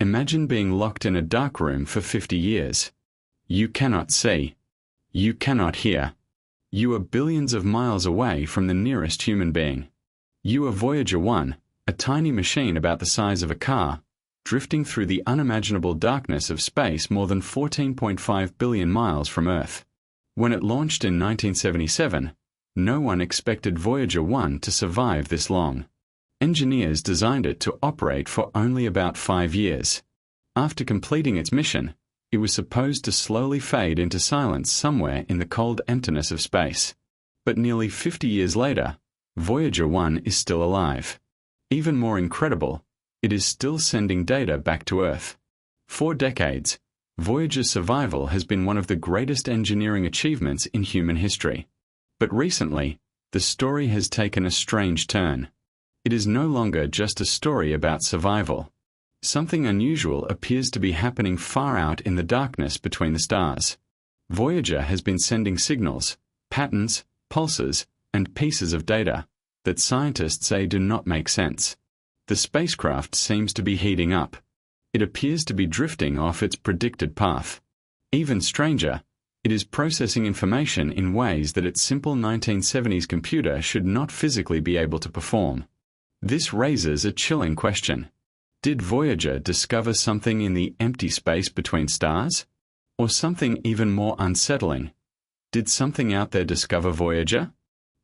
Imagine being locked in a dark room for 50 years. You cannot see. You cannot hear. You are billions of miles away from the nearest human being. You are Voyager 1, a tiny machine about the size of a car, drifting through the unimaginable darkness of space more than 14.5 billion miles from Earth. When it launched in 1977, no one expected Voyager 1 to survive this long. Engineers designed it to operate for only about 5 years. After completing its mission, it was supposed to slowly fade into silence somewhere in the cold emptiness of space. But nearly 50 years later, Voyager 1 is still alive. Even more incredible, it is still sending data back to Earth. For decades, Voyager's survival has been one of the greatest engineering achievements in human history. But recently, the story has taken a strange turn. It is no longer just a story about survival. Something unusual appears to be happening far out in the darkness between the stars. Voyager has been sending signals, patterns, pulses, and pieces of data that scientists say do not make sense. The spacecraft seems to be heating up. It appears to be drifting off its predicted path. Even stranger, it is processing information in ways that its simple 1970s computer should not physically be able to perform. This raises a chilling question. Did Voyager discover something in the empty space between stars? Or something even more unsettling? Did something out there discover Voyager?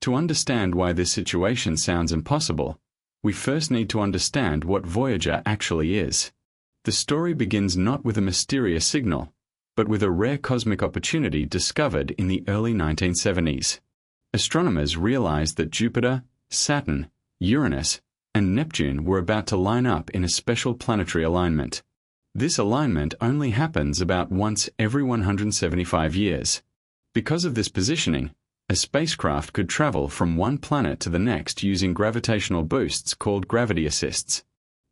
To understand why this situation sounds impossible, we first need to understand what Voyager actually is. The story begins not with a mysterious signal, but with a rare cosmic opportunity discovered in the early 1970s. Astronomers realized that Jupiter, Saturn, Uranus, and Neptune were about to line up in a special planetary alignment. This alignment only happens about once every 175 years. Because of this positioning, a spacecraft could travel from one planet to the next using gravitational boosts called gravity assists.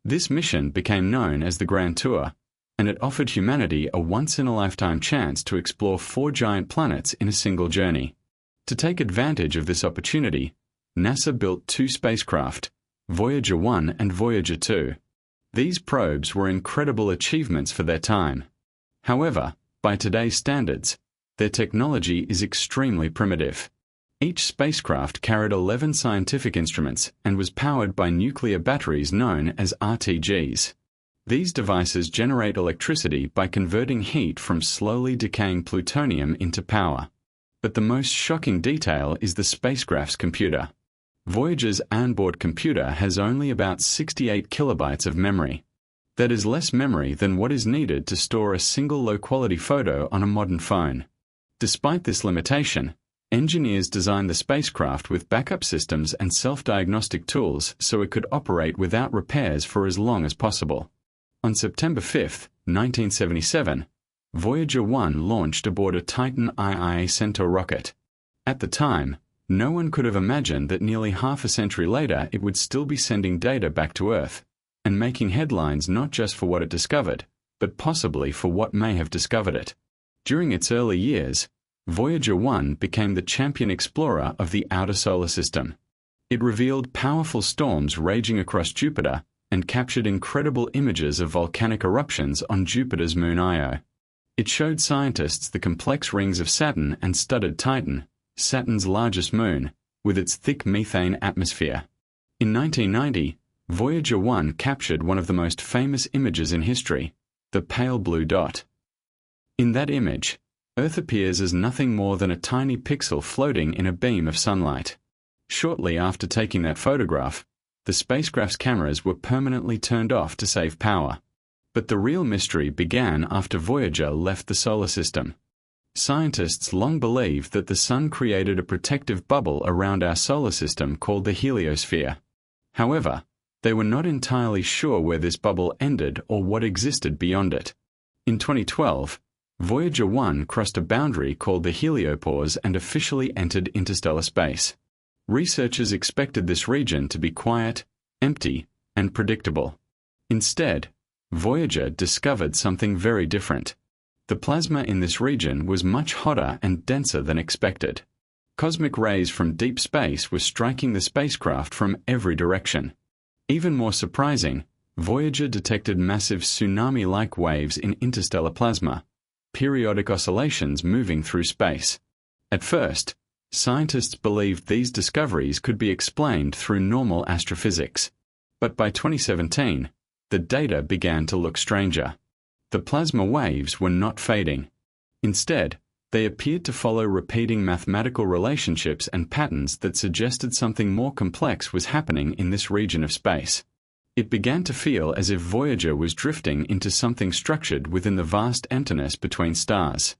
This mission became known as the Grand Tour, and it offered humanity a once-in-a-lifetime chance to explore 4 giant planets in a single journey. To take advantage of this opportunity, NASA built 2 spacecraft, Voyager 1 and Voyager 2. These probes were incredible achievements for their time. However, by today's standards, their technology is extremely primitive. Each spacecraft carried 11 scientific instruments and was powered by nuclear batteries known as RTGs. These devices generate electricity by converting heat from slowly decaying plutonium into power. But the most shocking detail is the spacecraft's computer. Voyager's onboard computer has only about 68 kilobytes of memory. That is less memory than what is needed to store a single low-quality photo on a modern phone. Despite this limitation, engineers designed the spacecraft with backup systems and self-diagnostic tools so it could operate without repairs for as long as possible. On September 5, 1977, Voyager 1 launched aboard a Titan II Centaur rocket. At the time, no one could have imagined that nearly half a century later it would still be sending data back to Earth, and making headlines not just for what it discovered, but possibly for what may have discovered it. During its early years, Voyager 1 became the champion explorer of the outer solar system. It revealed powerful storms raging across Jupiter and captured incredible images of volcanic eruptions on Jupiter's moon Io. It showed scientists the complex rings of Saturn and studded Titan, Saturn's largest moon, with its thick methane atmosphere. In 1990, Voyager 1 captured one of the most famous images in history, the pale blue dot. In that image, Earth appears as nothing more than a tiny pixel floating in a beam of sunlight. Shortly after taking that photograph, the spacecraft's cameras were permanently turned off to save power. But the real mystery began after Voyager left the solar system. Scientists long believed that the Sun created a protective bubble around our solar system called the heliosphere. However, they were not entirely sure where this bubble ended or what existed beyond it. In 2012, Voyager 1 crossed a boundary called the heliopause and officially entered interstellar space. Researchers expected this region to be quiet, empty, and predictable. Instead, Voyager discovered something very different. The plasma in this region was much hotter and denser than expected. Cosmic rays from deep space were striking the spacecraft from every direction. Even more surprising, Voyager detected massive tsunami-like waves in interstellar plasma, periodic oscillations moving through space. At first, scientists believed these discoveries could be explained through normal astrophysics. But by 2017, the data began to look stranger. The plasma waves were not fading. Instead, they appeared to follow repeating mathematical relationships and patterns that suggested something more complex was happening in this region of space. It began to feel as if Voyager was drifting into something structured within the vast emptiness between stars.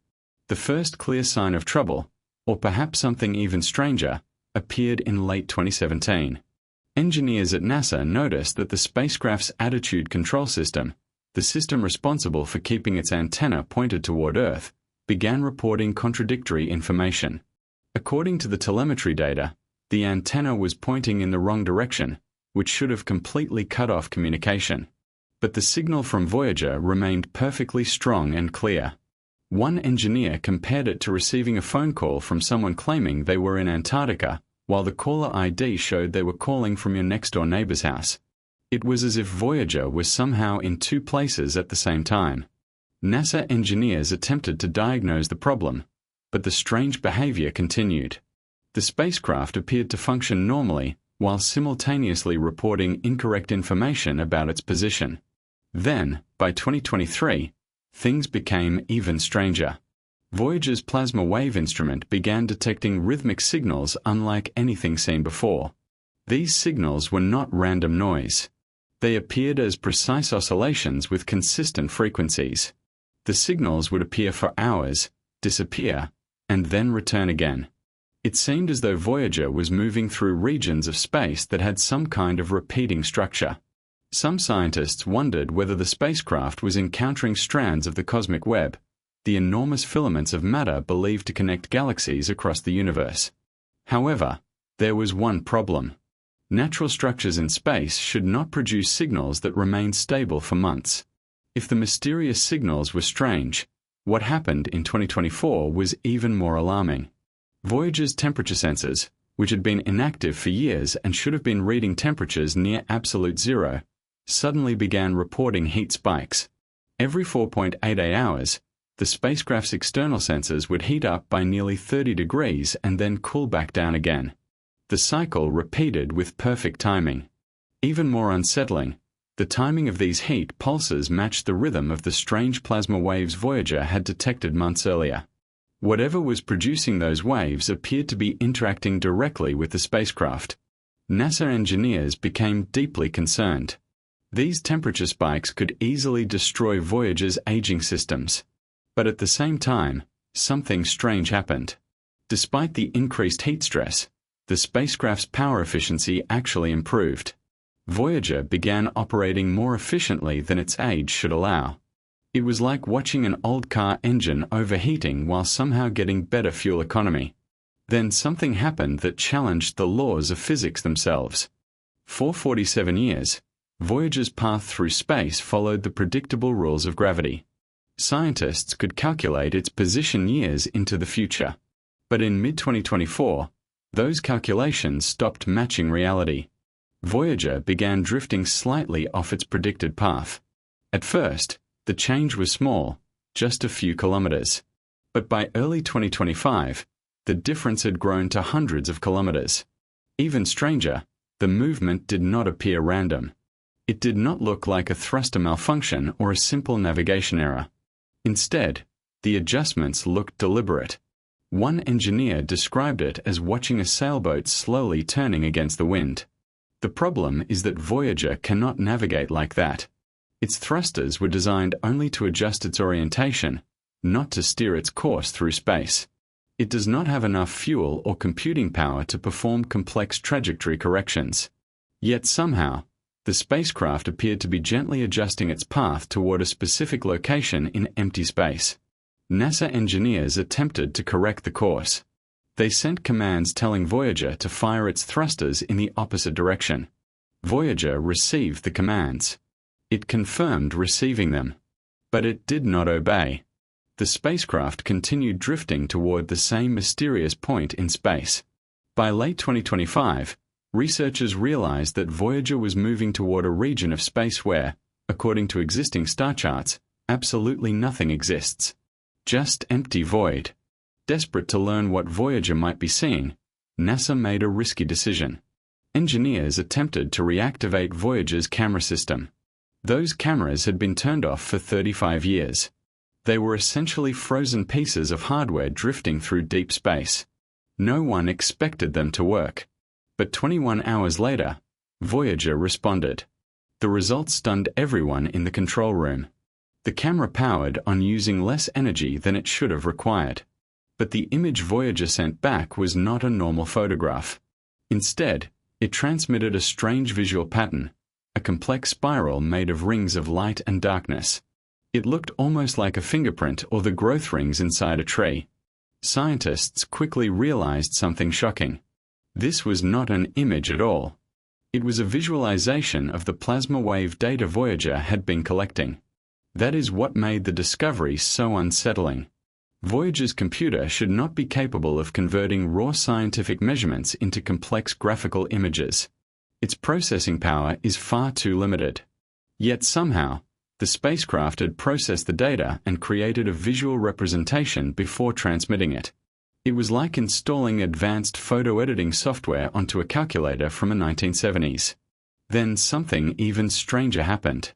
The first clear sign of trouble, or perhaps something even stranger, appeared in late 2017. Engineers at NASA noticed that the spacecraft's attitude control system, the system responsible for keeping its antenna pointed toward Earth, began reporting contradictory information. According to the telemetry data, the antenna was pointing in the wrong direction, which should have completely cut off communication. But the signal from Voyager remained perfectly strong and clear. One engineer compared it to receiving a phone call from someone claiming they were in Antarctica, while the caller ID showed they were calling from your next-door neighbor's house. It was as if Voyager was somehow in two places at the same time. NASA engineers attempted to diagnose the problem, but the strange behavior continued. The spacecraft appeared to function normally, while simultaneously reporting incorrect information about its position. Then, by 2023, things became even stranger. Voyager's plasma wave instrument began detecting rhythmic signals unlike anything seen before. These signals were not random noise. They appeared as precise oscillations with consistent frequencies. The signals would appear for hours, disappear, and then return again. It seemed as though Voyager was moving through regions of space that had some kind of repeating structure. Some scientists wondered whether the spacecraft was encountering strands of the cosmic web, the enormous filaments of matter believed to connect galaxies across the universe. However, there was one problem. Natural structures in space should not produce signals that remain stable for months. If the mysterious signals were strange, what happened in 2024 was even more alarming. Voyager's temperature sensors, which had been inactive for years and should have been reading temperatures near absolute zero, suddenly began reporting heat spikes. Every 4.88 hours, the spacecraft's external sensors would heat up by nearly 30 degrees and then cool back down again. The cycle repeated with perfect timing. Even more unsettling, the timing of these heat pulses matched the rhythm of the strange plasma waves Voyager had detected months earlier. Whatever was producing those waves appeared to be interacting directly with the spacecraft. NASA engineers became deeply concerned. These temperature spikes could easily destroy Voyager's aging systems. But at the same time, something strange happened. Despite the increased heat stress, the spacecraft's power efficiency actually improved. Voyager began operating more efficiently than its age should allow. It was like watching an old car engine overheating while somehow getting better fuel economy. Then something happened that challenged the laws of physics themselves. For 47 years, Voyager's path through space followed the predictable rules of gravity. Scientists could calculate its position years into the future. But in mid-2024, those calculations stopped matching reality. Voyager began drifting slightly off its predicted path. At first, the change was small, just a few kilometers. But by early 2025, the difference had grown to hundreds of kilometers. Even stranger, the movement did not appear random. It did not look like a thruster malfunction or a simple navigation error. Instead, the adjustments looked deliberate. One engineer described it as watching a sailboat slowly turning against the wind. The problem is that Voyager cannot navigate like that. Its thrusters were designed only to adjust its orientation, not to steer its course through space. It does not have enough fuel or computing power to perform complex trajectory corrections. Yet somehow, the spacecraft appeared to be gently adjusting its path toward a specific location in empty space. NASA engineers attempted to correct the course. They sent commands telling Voyager to fire its thrusters in the opposite direction. Voyager received the commands. It confirmed receiving them. But it did not obey. The spacecraft continued drifting toward the same mysterious point in space. By late 2025, Researchers realized that Voyager was moving toward a region of space where, according to existing star charts, absolutely nothing exists. Just empty void. Desperate to learn what Voyager might be seeing, NASA made a risky decision. Engineers attempted to reactivate Voyager's camera system. Those cameras had been turned off for 35 years. They were essentially frozen pieces of hardware drifting through deep space. No one expected them to work. But 21 hours later, Voyager responded. The results stunned everyone in the control room. The camera powered on using less energy than it should have required. But the image Voyager sent back was not a normal photograph. Instead, it transmitted a strange visual pattern, a complex spiral made of rings of light and darkness. It looked almost like a fingerprint or the growth rings inside a tree. Scientists quickly realized something shocking. This was not an image at all. It was a visualization of the plasma wave data Voyager had been collecting. That is what made the discovery so unsettling. Voyager's computer should not be capable of converting raw scientific measurements into complex graphical images. Its processing power is far too limited. Yet somehow, the spacecraft had processed the data and created a visual representation before transmitting it. It was like installing advanced photo editing software onto a calculator from the 1970s. Then something even stranger happened.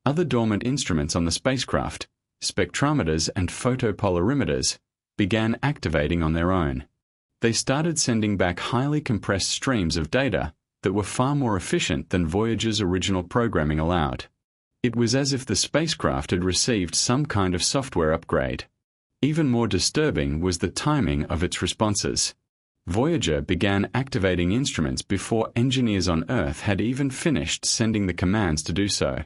Other dormant instruments on the spacecraft, spectrometers and photopolarimeters, began activating on their own. They started sending back highly compressed streams of data that were far more efficient than Voyager's original programming allowed. It was as if the spacecraft had received some kind of software upgrade. Even more disturbing was the timing of its responses. Voyager began activating instruments before engineers on Earth had even finished sending the commands to do so.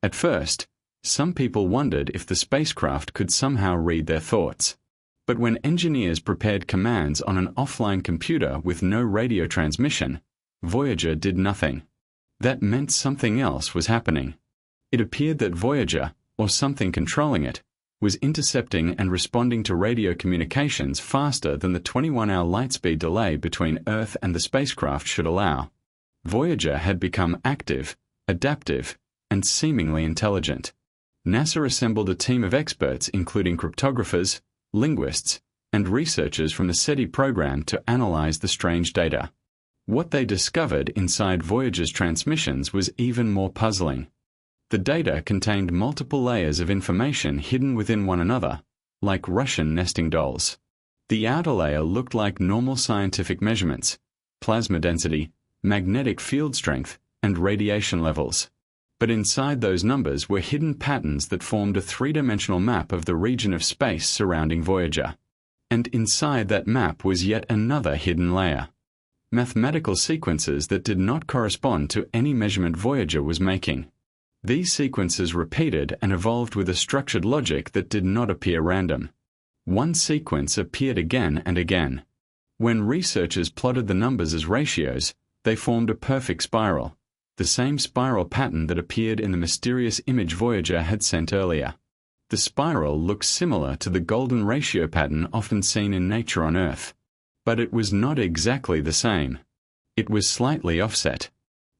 At first, some people wondered if the spacecraft could somehow read their thoughts. But when engineers prepared commands on an offline computer with no radio transmission, Voyager did nothing. That meant something else was happening. It appeared that Voyager, or something controlling it, was intercepting and responding to radio communications faster than the 21-hour lightspeed delay between Earth and the spacecraft should allow. Voyager had become active, adaptive, and seemingly intelligent. NASA assembled a team of experts including cryptographers, linguists, and researchers from the SETI program to analyze the strange data. What they discovered inside Voyager's transmissions was even more puzzling. The data contained multiple layers of information hidden within one another, like Russian nesting dolls. The outer layer looked like normal scientific measurements, plasma density, magnetic field strength, and radiation levels. But inside those numbers were hidden patterns that formed a three-dimensional map of the region of space surrounding Voyager. And inside that map was yet another hidden layer. Mathematical sequences that did not correspond to any measurement Voyager was making. These sequences repeated and evolved with a structured logic that did not appear random. One sequence appeared again and again. When researchers plotted the numbers as ratios, they formed a perfect spiral, the same spiral pattern that appeared in the mysterious image Voyager had sent earlier. The spiral looked similar to the golden ratio pattern often seen in nature on Earth. But it was not exactly the same. It was slightly offset.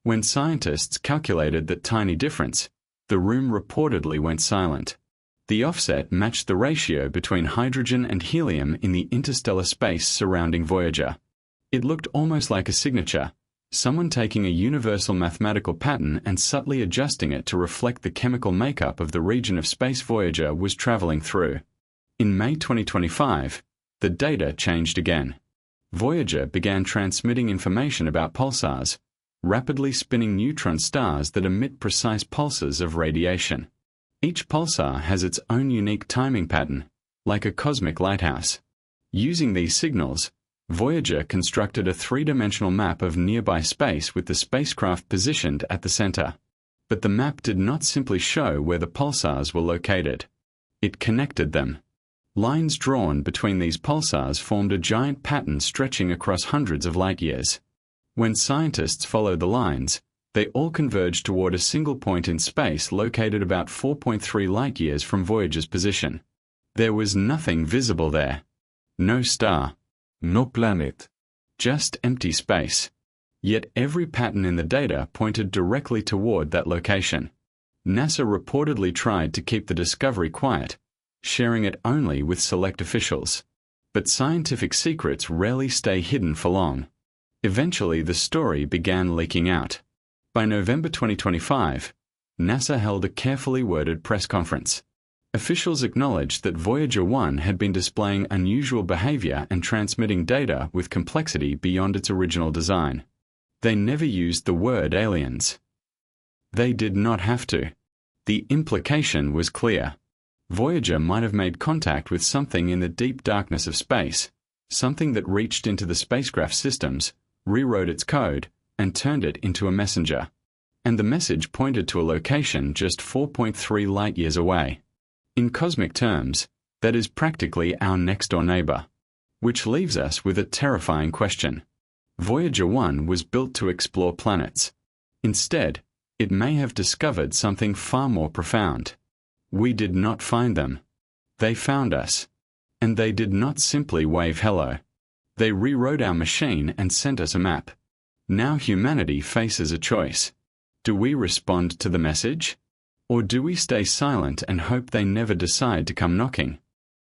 When scientists calculated that tiny difference, the room reportedly went silent. The offset matched the ratio between hydrogen and helium in the interstellar space surrounding Voyager. It looked almost like a signature, someone taking a universal mathematical pattern and subtly adjusting it to reflect the chemical makeup of the region of space Voyager was traveling through. In May 2025, the data changed again. Voyager began transmitting information about pulsars, rapidly spinning neutron stars that emit precise pulses of radiation. Each pulsar has its own unique timing pattern, like a cosmic lighthouse. Using these signals, Voyager constructed a three-dimensional map of nearby space with the spacecraft positioned at the center. But the map did not simply show where the pulsars were located. It connected them. Lines drawn between these pulsars formed a giant pattern stretching across hundreds of light years. When scientists followed the lines, they all converged toward a single point in space located about 4.3 light years from Voyager's position. There was nothing visible there. No star. No planet. Just empty space. Yet every pattern in the data pointed directly toward that location. NASA reportedly tried to keep the discovery quiet, sharing it only with select officials. But scientific secrets rarely stay hidden for long. Eventually, the story began leaking out. By November 2025, NASA held a carefully worded press conference. Officials acknowledged that Voyager 1 had been displaying unusual behavior and transmitting data with complexity beyond its original design. They never used the word aliens. They did not have to. The implication was clear. Voyager might have made contact with something in the deep darkness of space, something that reached into the spacecraft systems, rewrote its code, and turned it into a messenger. And the message pointed to a location just 4.3 light-years away. In cosmic terms, that is practically our next-door neighbor. Which leaves us with a terrifying question. Voyager 1 was built to explore planets. Instead, it may have discovered something far more profound. We did not find them. They found us. And they did not simply wave hello. They rewrote our machine and sent us a map. Now humanity faces a choice. Do we respond to the message? Or do we stay silent and hope they never decide to come knocking?